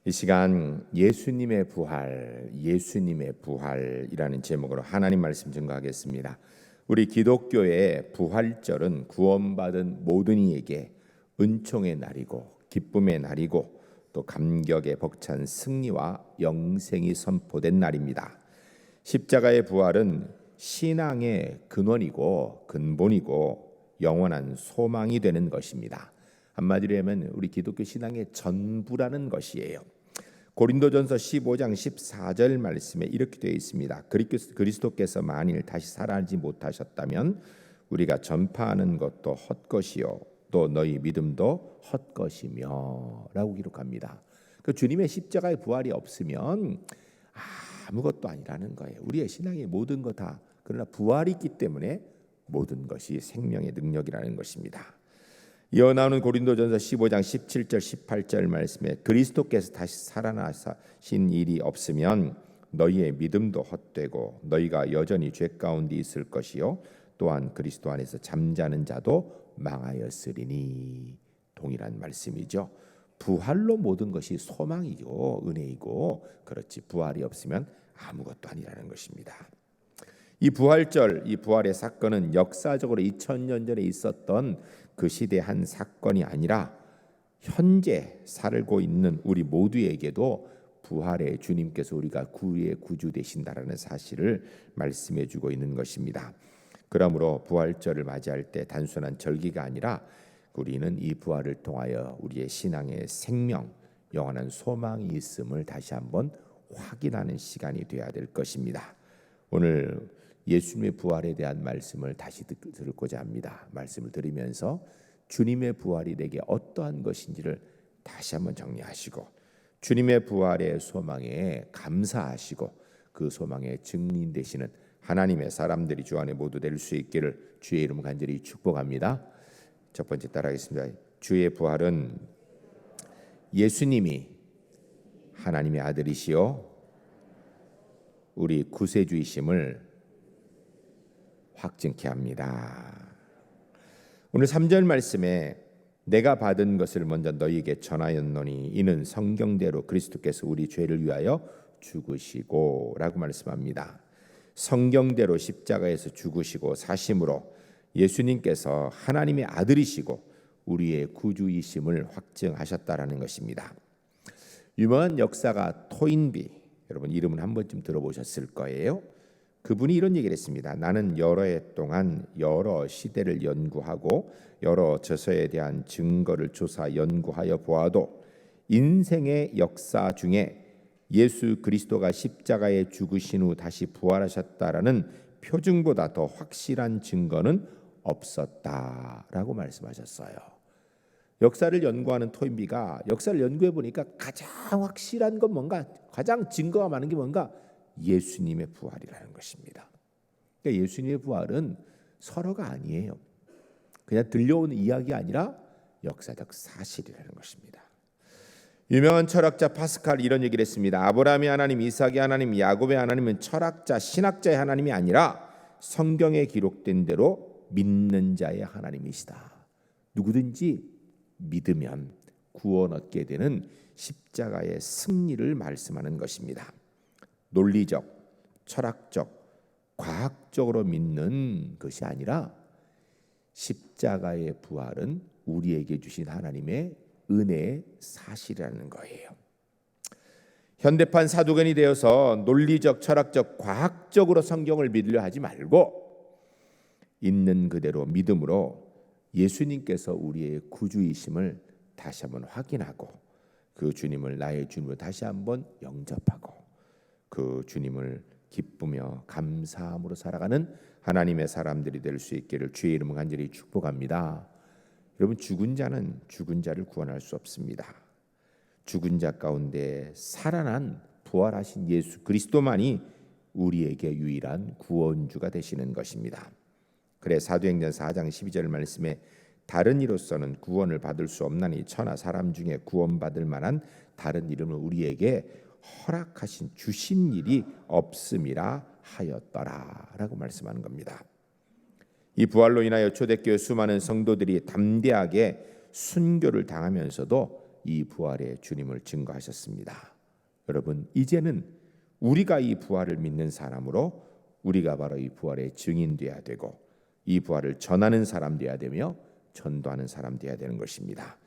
이 시간 예수님의 부활이라는 제목으로 하나님 말씀 증거하겠습니다. 우리 기독교의 부활절은 구원받은 모든 이에게 은총의 날이고 기쁨의 날이고 또 감격에 벅찬 승리와 영생이 선포된 날입니다. 십자가의 부활은 신앙의 근원이고 근본이고 영원한 소망이 되는 것입니다. 한마디로 하면 우리 기독교 신앙의 전부라는 것이에요. 고린도전서 15장 14절 말씀에 이렇게 되어 있습니다. 그리스도께서 만일 다시 살아나지 못하셨다면 우리가 전파하는 것도 헛것이요 또 너희 믿음도 헛것이며 라고 기록합니다. 그 주님의 십자가의 부활이 없으면 아무것도 아니라는 거예요. 우리의 신앙의 모든 것 다. 그러나 부활이 있기 때문에 모든 것이 생명의 능력이라는 것입니다. 이어 나오는 고린도전서 15장 17절 18절 말씀에 그리스도께서 다시 살아나신 일이 없으면 너희의 믿음도 헛되고 너희가 여전히 죄 가운데 있을 것이요 또한 그리스도 안에서 잠자는 자도 망하였으리니. 동일한 말씀이죠. 부활로 모든 것이 소망이고 은혜이고 그렇지 부활이 없으면 아무것도 아니라는 것입니다. 이 부활절, 이 부활의 사건은 역사적으로 2000년 전에 있었던 그 시대의 한 사건이 아니라 현재 살고 있는 우리 모두에게도 부활의 주님께서 우리가 구의 구주 되신다라는 사실을 말씀해 주고 있는 것입니다. 그러므로 부활절을 맞이할 때 단순한 절기가 아니라 우리는 이 부활을 통하여 우리의 신앙의 생명, 영원한 소망이 있음을 다시 한번 확인하는 시간이 되어야 될 것입니다. 오늘 예수님의 부활에 대한 말씀을 다시 들고자 합니다. 말씀을 들으면서 주님의 부활이 내게 어떠한 것인지를 다시 한번 정리하시고 주님의 부활의 소망에 감사하시고 그 소망의 증인 되시는 하나님의 사람들이 주 안에 모두 될 수 있기를 주의 이름 간절히 축복합니다. 첫 번째 따라하겠습니다. 주의 부활은 예수님이 하나님의 아들이시요 우리 구세주이심을 확증케 합니다. 오늘 3절 말씀에 내가 받은 것을 먼저 너희에게 전하였노니 이는 성경대로 그리스도께서 우리 죄를 위하여 죽으시고 라고 말씀합니다. 성경대로 십자가에서 죽으시고 사심으로 예수님께서 하나님의 아들이시고 우리의 구주이심을 확증하셨다라는 것입니다. 유명한 역사가 토인비, 여러분 이름은 한 번쯤 들어보셨을 거예요. 그분이 이런 얘기를 했습니다. 나는 여러 해 동안 여러 시대를 연구하고 여러 저서에 대한 증거를 조사 연구하여 보아도 인생의 역사 중에 예수 그리스도가 십자가에 죽으신 후 다시 부활하셨다라는 표징보다 더 확실한 증거는 없었다라고 말씀하셨어요. 역사를 연구하는 토인비가 역사를 연구해 보니까 가장 확실한 건 뭔가, 가장 증거가 많은 게 뭔가 예수님의 부활이라는 것입니다. 그러니까 예수님의 부활은 설화가 아니에요. 그냥 들려오는 이야기가 아니라 역사적 사실이라는 것입니다. 유명한 철학자 파스칼이 이런 얘기를 했습니다. 아브라함의 하나님, 이삭의 하나님, 야곱의 하나님은 철학자, 신학자의 하나님이 아니라 성경에 기록된 대로 믿는 자의 하나님이시다. 누구든지 믿으면 구원 얻게 되는 십자가의 승리를 말씀하는 것입니다. 논리적, 철학적, 과학적으로 믿는 것이 아니라 십자가의 부활은 우리에게 주신 하나님의 은혜의 사실이라는 거예요. 현대판 사도견이 되어서 논리적, 철학적, 과학적으로 성경을 믿으려 하지 말고 있는 그대로 믿음으로 예수님께서 우리의 구주이심을 다시 한번 확인하고 그 주님을 나의 주님으로 다시 한번 영접하고 그 주님을 기쁘며 감사함으로 살아가는 하나님의 사람들이 될 수 있기를 주의 이름으로 간절히 축복합니다. 여러분, 죽은 자는 죽은 자를 구원할 수 없습니다. 죽은 자 가운데 살아난 부활하신 예수 그리스도만이 우리에게 유일한 구원주가 되시는 것입니다. 그래 사도행전 4장 12절 말씀에 다른 이로서는 구원을 받을 수 없나니 천하 사람 중에 구원받을 만한 다른 이름을 우리에게 허락하신 주신 일이 없음이라 하였더라라고 말씀하는 겁니다. 이 부활로 인하여 초대교회 수많은 성도들이 담대하게 순교를 당하면서도 이 부활의 주님을 증거하셨습니다. 여러분, 이제는 우리가 이 부활을 믿는 사람으로 우리가 바로 이 부활의 증인 되어야 되고 이 부활을 전하는 사람 되어야 되며 전도하는 사람 되어야 되는 것입니다.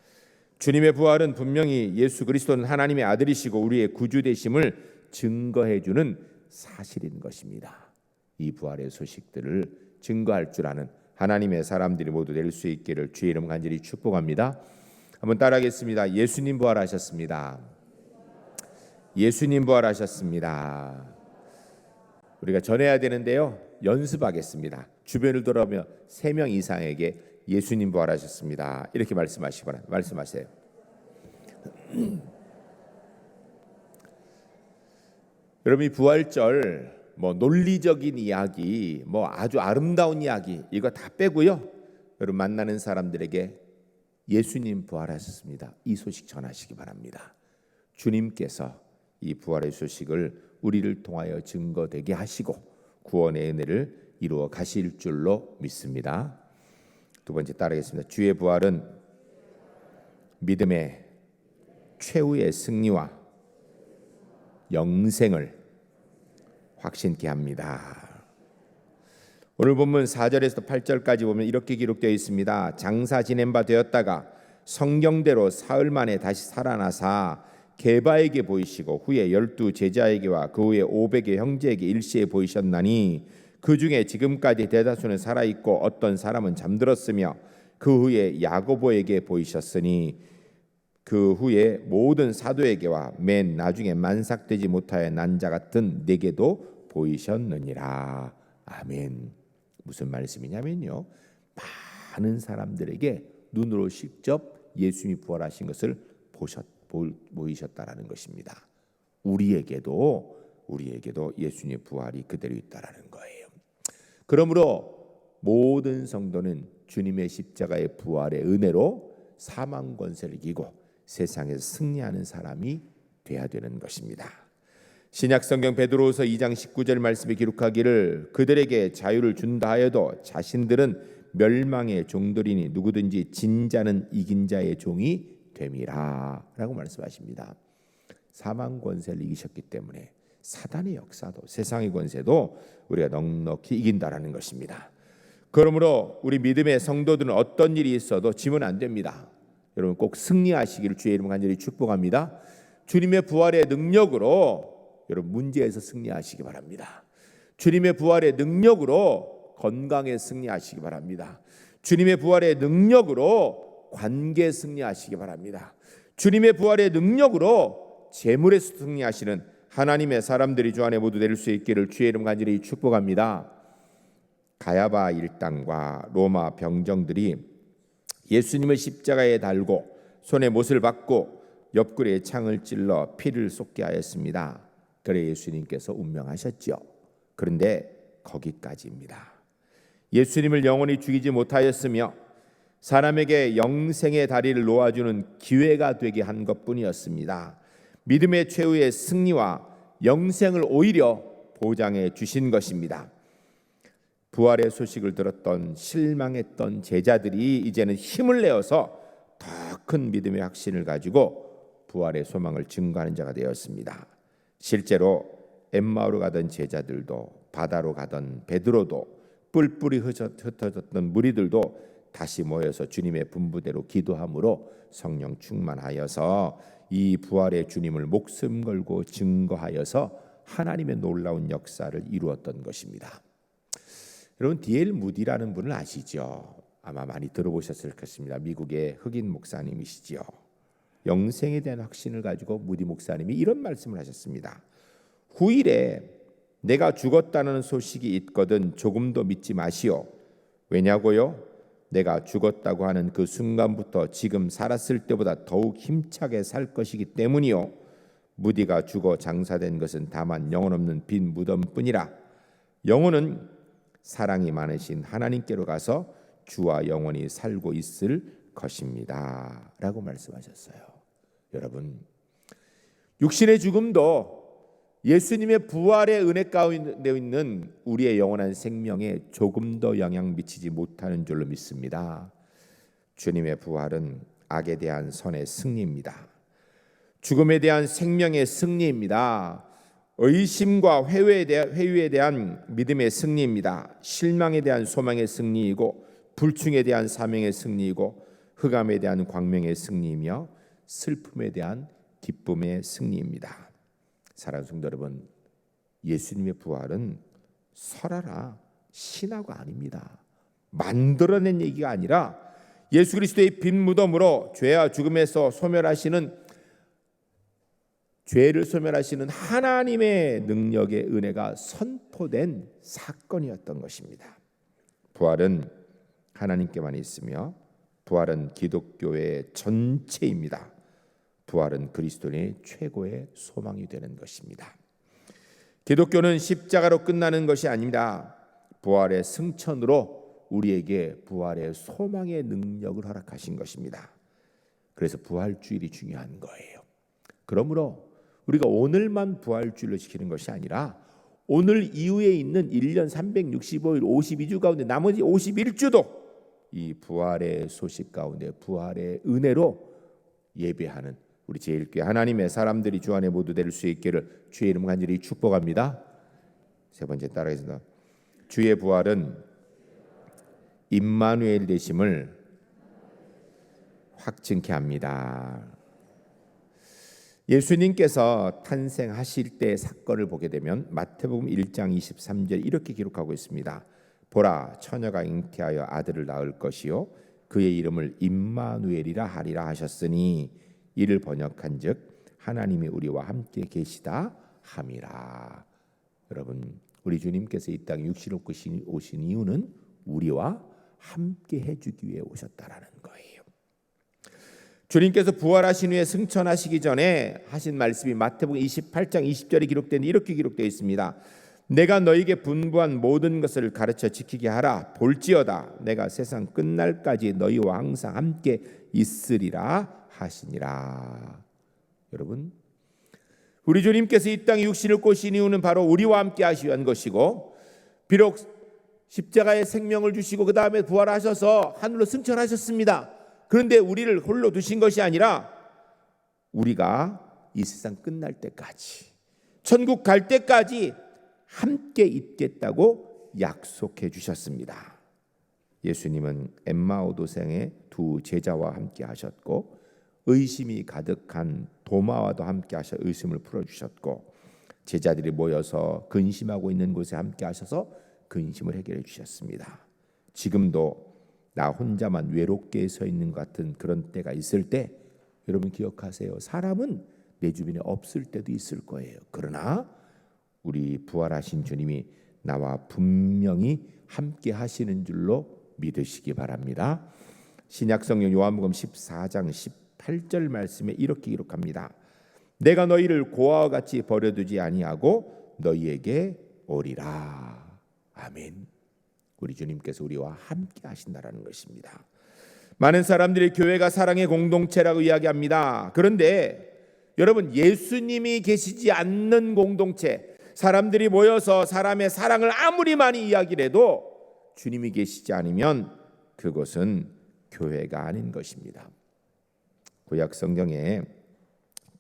주님의 부활은 분명히 예수 그리스도는 하나님의 아들이시고 우리의 구주 되심을 증거해 주는 사실인 것입니다. 이 부활의 소식들을 증거할 줄 아는 하나님의 사람들이 모두 될 수 있기를 주의 이름 간절히 축복합니다. 한번 따라하겠습니다. 예수님 부활하셨습니다. 예수님 부활하셨습니다. 우리가 전해야 되는데요, 연습하겠습니다. 주변을 돌아보며 3명 이상에게 예수님 부활하셨습니다 이렇게 말씀하시기 바랍니다. 말씀하세요. 여러분, 이 부활절 논리적인 이야기, 아주 아름다운 이야기 이거 다 빼고요, 여러분 만나는 사람들에게 예수님 부활하셨습니다 이 소식 전하시기 바랍니다. 주님께서 이 부활의 소식을 우리를 통하여 증거되게 하시고 구원의 은혜를 이루어 가실 줄로 믿습니다. 두 번째 따르겠습니다. 주의 부활은 믿음의 최후의 승리와 영생을 확신케 합니다. 오늘 본문 4절에서 8절까지 보면 이렇게 기록되어 있습니다. 장사 지낸 바 되었다가 성경대로 사흘 만에 다시 살아나사 게바에게 보이시고 후에 12 제자에게와 그 후에 500의 형제에게 일시에 보이셨나니 그 중에 지금까지 대다수는 살아있고 어떤 사람은 잠들었으며 그 후에 야고보에게 보이셨으니 그 후에 모든 사도에게와 맨 나중에 만삭되지 못하여 난 자 같은 내게도 보이셨느니라. 아멘. 무슨 말씀이냐면요, 많은 사람들에게 눈으로 직접 예수님이 부활하신 것을 보이셨다라는 것입니다. 우리에게도 예수님의 부활이 그대로 있다라는 거예요. 그러므로 모든 성도는 주님의 십자가의 부활의 은혜로 사망 권세를 이기고 세상에서 승리하는 사람이 돼야 되는 것입니다. 신약 성경 베드로후서 2장 19절 말씀에 기록하기를 그들에게 자유를 준다 하여도 자신들은 멸망의 종들이니 누구든지 진 자는 이긴 자의 종이 됨이라 라고 말씀하십니다. 사망 권세를 이기셨기 때문에 사단의 역사도 세상의 권세도 우리가 넉넉히 이긴다라는 것입니다. 그러므로 우리 믿음의 성도들은 어떤 일이 있어도 지면 안 됩니다. 여러분 꼭 승리하시기를 주의 이름 간절히 축복합니다. 주님의 부활의 능력으로 여러분 문제에서 승리하시기 바랍니다. 주님의 부활의 능력으로 건강에 승리하시기 바랍니다. 주님의 부활의 능력으로 관계에 승리하시기 바랍니다. 주님의 부활의 능력으로 재물에서 승리하시는 하나님의 사람들이 주 안에 모두 될 수 있기를 주의 이름 간절히 축복합니다. 가야바 일당과 로마 병정들이 예수님을 십자가에 달고 손에 못을 박고 옆구리에 창을 찔러 피를 쏟게 하였습니다. 그래 예수님께서 운명하셨죠. 그런데 거기까지입니다. 예수님을 영원히 죽이지 못하였으며 사람에게 영생의 다리를 놓아주는 기회가 되게 한 것뿐이었습니다. 믿음의 최후의 승리와 영생을 오히려 보장해 주신 것입니다. 부활의 소식을 들었던 실망했던 제자들이 이제는 힘을 내어서 더 큰 믿음의 확신을 가지고 부활의 소망을 증거하는 자가 되었습니다. 실제로 엠마오로 가던 제자들도 바다로 가던 베드로도 뿔뿔이 흩어졌던 무리들도 다시 모여서 주님의 분부대로 기도함으로 성령 충만하여서 이 부활의 주님을 목숨 걸고 증거하여서 하나님의 놀라운 역사를 이루었던 것입니다. 여러분 D.L. 무디라는 분을 아시죠? 아마 많이 들어보셨을 것입니다. 미국의 흑인 목사님이시죠. 영생에 대한 확신을 가지고 무디 목사님이 이런 말씀을 하셨습니다. 후일에 내가 죽었다는 소식이 있거든 조금도 믿지 마시오. 왜냐고요? 내가 죽었다고 하는 그 순간부터 지금 살았을 때보다 더욱 힘차게 살 것이기 때문이요. 무디가 죽어 장사된 것은 다만 영혼 없는 빈 무덤뿐이라. 영혼은 사랑이 많으신 하나님께로 가서 주와 영원히 살고 있을 것입니다 라고 말씀하셨어요. 여러분, 육신의 죽음도 예수님의 부활의 은혜 가운데 있는 우리의 영원한 생명에 조금 더 영향 미치지 못하는 줄로 믿습니다. 주님의 부활은 악에 대한 선의 승리입니다. 죽음에 대한 생명의 승리입니다. 의심과 회유에 대한 믿음의 승리입니다. 실망에 대한 소망의 승리이고, 불충에 대한 사명의 승리이고, 흑암에 대한 광명의 승리이며, 슬픔에 대한 기쁨의 승리입니다. 사랑하는 성도 여러분, 예수님의 부활은 설화라 신화가 아닙니다. 만들어낸 얘기가 아니라 예수 그리스도의 빈 무덤으로 죄와 죽음에서 죄를 소멸하시는 하나님의 능력의 은혜가 선포된 사건이었던 것입니다. 부활은 하나님께만 있으며 부활은 기독교의 전체입니다. 부활은 그리스도인의 최고의 소망이 되는 것입니다. 기독교는 십자가로 끝나는 것이 아닙니다. 부활의 승천으로 우리에게 부활의 소망의 능력을 허락하신 것입니다. 그래서 부활주일이 중요한 거예요. 그러므로 우리가 오늘만 부활주일로 지키는 것이 아니라 오늘 이후에 있는 1년 365일 52주 가운데 나머지 51주도 이 부활의 소식 가운데 부활의 은혜로 예배하는 우리 제1교회 하나님의 사람들이 주 안에 모두 될 수 있기를 주의 이름 간절히 축복합니다. 세 번째 따라하겠습니다. 주의 부활은 임마누엘 되심을 확증케 합니다. 예수님께서 탄생하실 때의 사건을 보게 되면 마태복음 1장 23절 이렇게 기록하고 있습니다. 보라, 처녀가 잉태하여 아들을 낳을 것이요 그의 이름을 임마누엘이라 하리라 하셨으니 이를 번역한즉 하나님이 우리와 함께 계시다 함이라. 여러분, 우리 주님께서 이 땅에 육신을 입고 오신 이유는 우리와 함께 해주기 위해 오셨다라는 거예요. 주님께서 부활하신 후에 승천하시기 전에 하신 말씀이 마태복음 28장 20절에 기록된 이렇게 기록되어 있습니다. 내가 너에게 분부한 모든 것을 가르쳐 지키게 하라. 볼지어다 내가 세상 끝날까지 너희와 항상 함께 있으리라 하시니라. 여러분, 우리 주님께서 이 땅에 육신을 꼬신 이유는 바로 우리와 함께 하시기 위한 것이고, 비록 십자가의 생명을 주시고 그 다음에 부활하셔서 하늘로 승천하셨습니다. 그런데 우리를 홀로 두신 것이 아니라 우리가 이 세상 끝날 때까지, 천국 갈 때까지 함께 있겠다고 약속해 주셨습니다. 예수님은 엠마오 도상의 두 제자와 함께 하셨고, 의심이 가득한 도마와도 함께 하셔 의심을 풀어주셨고, 제자들이 모여서 근심하고 있는 곳에 함께 하셔서 근심을 해결해 주셨습니다. 지금도 나 혼자만 외롭게 서 있는 것 같은 그런 때가 있을 때 여러분 기억하세요. 사람은 내 주변에 없을 때도 있을 거예요. 그러나 우리 부활하신 주님이 나와 분명히 함께 하시는 줄로 믿으시기 바랍니다. 신약성경 요한복음 14장 18절 말씀에 이렇게 기록합니다. 내가 너희를 고아와 같이 버려두지 아니하고 너희에게 오리라. 아멘. 우리 주님께서 우리와 함께 하신다라는 것입니다. 많은 사람들이 교회가 사랑의 공동체라고 이야기합니다. 그런데 여러분, 예수님이 계시지 않는 공동체, 사람들이 모여서 사람의 사랑을 아무리 많이 이야기를 해도 주님이 계시지 않으면 그것은 교회가 아닌 것입니다. 구약 성경에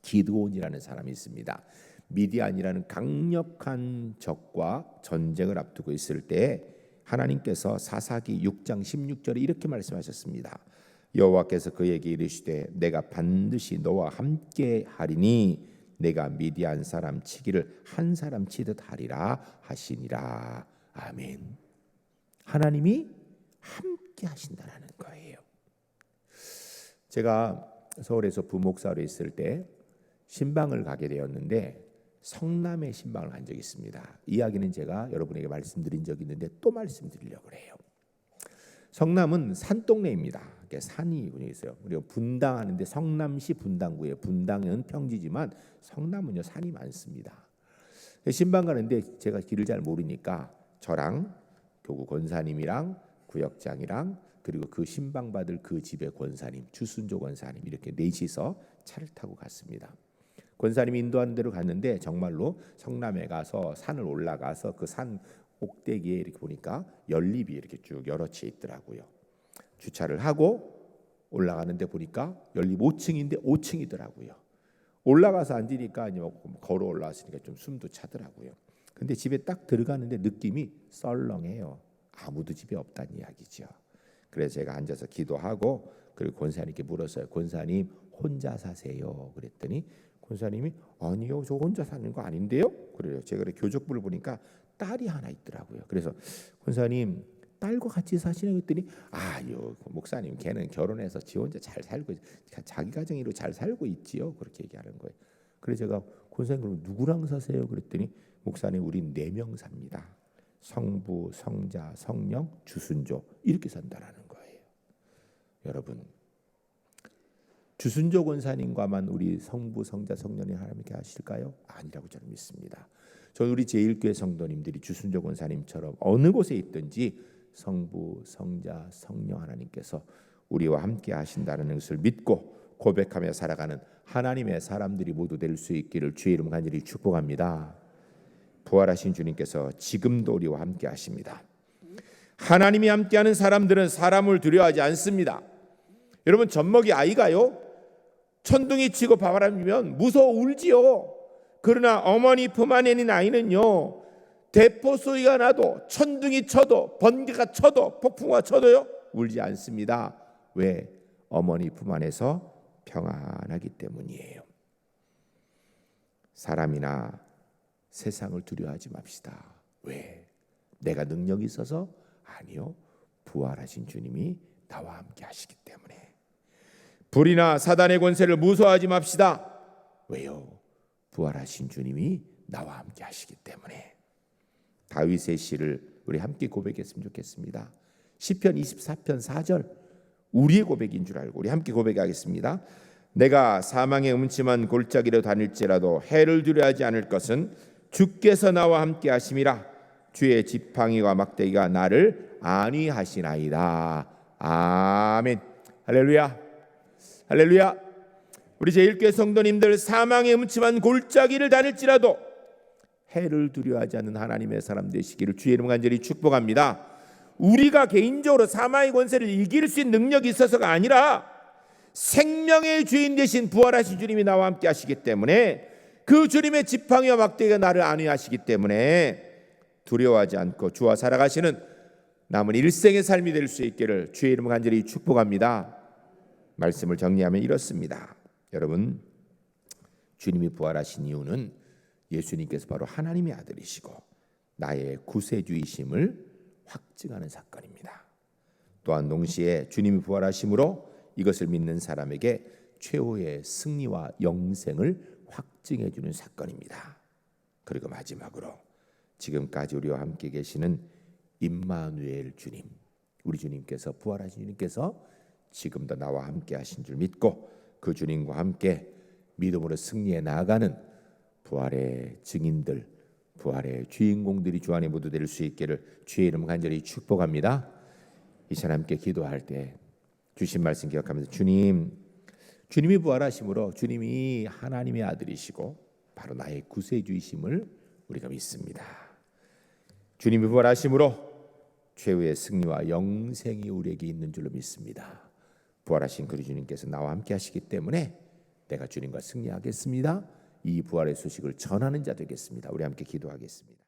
기드온이라는 사람이 있습니다. 미디안이라는 강력한 적과 전쟁을 앞두고 있을 때 하나님께서 사사기 6장 16절에 이렇게 말씀하셨습니다. 여호와께서 그에게 이르시되 내가 반드시 너와 함께 하리니 내가 미디안 사람 치기를 한 사람 치듯 하리라 하시니라. 아멘. 하나님이 함께 하신다는 거예요. 제가 서울에서 부목사로 있을 때 신방을 가게 되었는데 성남에 신방을 간 적이 있습니다. 이야기는 제가 여러분에게 말씀드린 적이 있는데 또 말씀드리려고 해요. 성남은 산동네입니다. 산이 있어요. 우리가 분당하는데 성남시 분당구에, 분당은 평지지만 성남은요 산이 많습니다. 신방 가는데 제가 길을 잘 모르니까 저랑 교구 권사님이랑 구역장이랑 그리고 그 신방 받을 그 집의 권사님, 주순조 권사님 이렇게 넷이서 차를 타고 갔습니다. 권사님이 인도하는 대로 갔는데 정말로 성남에 가서 산을 올라가서 그 산 꼭대기에 이렇게 보니까 연립이 이렇게 쭉 여러 채 있더라고요. 주차를 하고 올라가는데 보니까 연립 5층인데 5층이더라고요. 올라가서 앉으니까 걸어 올라왔으니까 좀 숨도 차더라고요. 근데 집에 딱 들어가는데 느낌이 썰렁해요. 아무도 집에 없다는 이야기죠. 그래서 제가 앉아서 기도하고 그리고 권사님께 물었어요. 권사님 혼자 사세요? 그랬더니 권사님이 아니요, 저 혼자 사는 거 아닌데요? 그래요. 제가 교족부를 보니까 딸이 하나 있더라고요. 그래서 권사님 딸과 같이 사시는 했더니 아유, 목사님 걔는 결혼해서 지 혼자 잘 살고 자기 가정으로 잘 살고 있지요. 그렇게 얘기하는 거예요. 그래서 제가 권사님 그럼 누구랑 사세요? 그랬더니 목사님 우리 4명 삽니다. 성부, 성자, 성령, 주순조 이렇게 산다라는 거예요. 여러분 주순조 권사님과만 우리 성부, 성자, 성령이 하나님께 하실까요? 아니라고 저는 믿습니다. 저는 우리 제1교회 성도님들이 주순조 권사님처럼 어느 곳에 있든지 성부, 성자, 성령 하나님께서 우리와 함께 하신다는 것을 믿고 고백하며 살아가는 하나님의 사람들이 모두 될 수 있기를 주의 이름 간절히 축복합니다. 부활하신 주님께서 지금도 우리와 함께 하십니다. 하나님이 함께하는 사람들은 사람을 두려워하지 않습니다. 여러분 젖먹이 아이가요 천둥이 치고 바람이면 무서워 울지요. 그러나 어머니 품 안에 있는 아이는요 대포 소리가 나도 천둥이 쳐도 번개가 쳐도 폭풍우가 쳐도요 울지 않습니다. 왜? 어머니 품 안에서 평안하기 때문이에요. 사람이나 세상을 두려워하지 맙시다. 왜? 내가 능력이 있어서? 아니요. 부활하신 주님이 나와 함께 하시기 때문에. 불이나 사단의 권세를 무서워하지 맙시다. 왜요? 부활하신 주님이 나와 함께 하시기 때문에. 다윗의 시를 우리 함께 고백했으면 좋겠습니다. 시편 24편 4절 우리의 고백인 줄 알고 우리 함께 고백하겠습니다. 내가 사망의 음침한 골짜기로 다닐지라도 해를 두려워하지 않을 것은 주께서 나와 함께 하심이라. 주의 지팡이와 막대기가 나를 안위하시나이다. 아멘. 할렐루야. 할렐루야. 우리 제1교회 성도님들 사망의 음침한 골짜기를 다닐지라도 해를 두려워하지 않는 하나님의 사람 되시기를 주의 이름 간절히 축복합니다. 우리가 개인적으로 사망의 권세를 이길 수 있는 능력이 있어서가 아니라 생명의 주인 되신 부활하신 주님이 나와 함께 하시기 때문에 그 주님의 지팡이와 막대기가 나를 안위하시기 때문에 두려워하지 않고 주와 살아가시는 남은 일생의 삶이 될 수 있기를 주의 이름을 간절히 축복합니다. 말씀을 정리하면 이렇습니다. 여러분 주님이 부활하신 이유는 예수님께서 바로 하나님의 아들이시고 나의 구세주이심을 확증하는 사건입니다. 또한 동시에 주님이 부활하심으로 이것을 믿는 사람에게 최후의 승리와 영생을 확증해 주는 사건입니다. 그리고 마지막으로 지금까지 우리와 함께 계시는 임마누엘 주님, 우리 주님께서 부활하신 주님께서 지금도 나와 함께 하신 줄 믿고 그 주님과 함께 믿음으로 승리해 나아가는 부활의 증인들, 부활의 주인공들이 주 안에 모두 될 수 있기를 주의 이름 간절히 축복합니다. 이 시간 함께 기도할 때 주신 말씀 기억하면서 주님이 부활하심으로 주님이 하나님의 아들이시고 바로 나의 구세주이심을 우리가 믿습니다. 주님이 부활하심으로 최후의 승리와 영생이 우리에게 있는 줄로 믿습니다. 부활하신 그 주님께서 나와 함께 하시기 때문에 내가 주님과 승리하겠습니다. 이 부활의 소식을 전하는 자 되겠습니다. 우리 함께 기도하겠습니다.